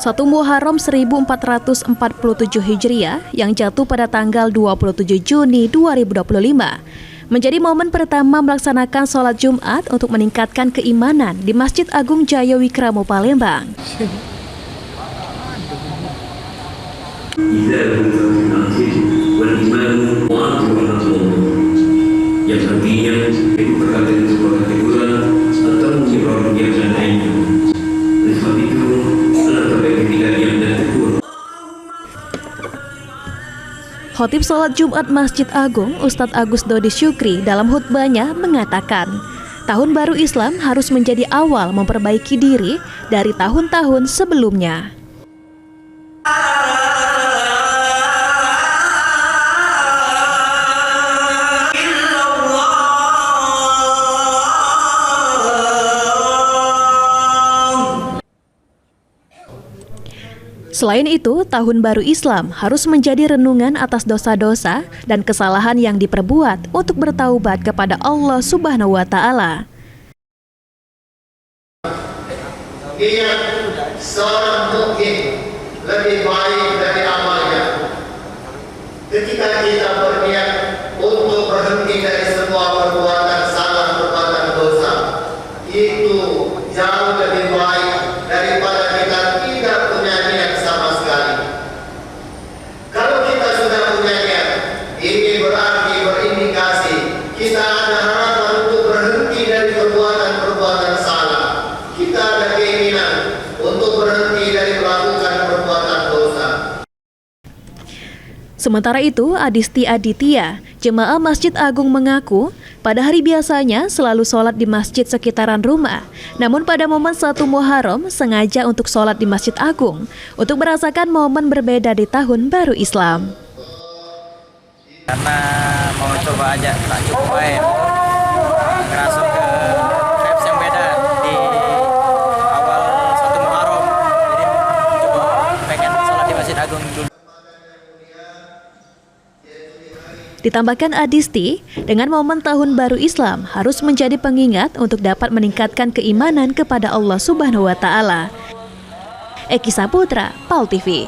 1 Muharram 1447 Hijriah yang jatuh pada tanggal 27 Juni 2025 menjadi momen pertama melaksanakan sholat Jumat untuk meningkatkan keimanan di Masjid Agung Jaya Wikramo Palembang. Yang artinya itu berkata di sebuah keteguran atau menyebabkan yang lainnya. Oleh sebab itu, adalah terbaik ketika diam dan tegur. Khatib sholat Jumat Masjid Agung Ustadz Agus Dodi Syukri dalam khutbahnya mengatakan, tahun baru Islam harus menjadi awal memperbaiki diri dari tahun-tahun sebelumnya. Selain itu, tahun baru Islam harus menjadi renungan atas dosa-dosa dan kesalahan yang diperbuat untuk bertaubat kepada Allah Subhanahu wa Ta'ala. Ingat, seorang mukmin lebih baik dari amalnya. Ketika kita berniat untuk berhenti dari semua perbuatan salah, perbuatan dosa, itu jauh lebih baik daripada kita tidak punya niat sama sekali. Kalau kita sudah punya niat, ini berarti berindikasi kita ada harapan untuk berhenti dari perbuatan-perbuatan salah. Kita ada keinginan untuk berhenti dari melakukan perbuatan dosa. Sementara itu, Adisti Aditya, jemaah Masjid Agung mengaku pada hari biasanya selalu sholat di masjid sekitaran rumah. Namun pada momen 1 Muharram sengaja untuk sholat di Masjid Agung untuk merasakan momen berbeda di tahun baru Islam. Karena mau coba aja, tak cukup baik. Ngerasa ke vibes yang beda di awal 1 Muharram. Jadi coba pengen sholat di Masjid Agung dulu. Ditambahkan Adisti, dengan momen tahun baru Islam harus menjadi pengingat untuk dapat meningkatkan keimanan kepada Allah Subhanahu wa Ta'ala. Eki Saputra, PAL TV.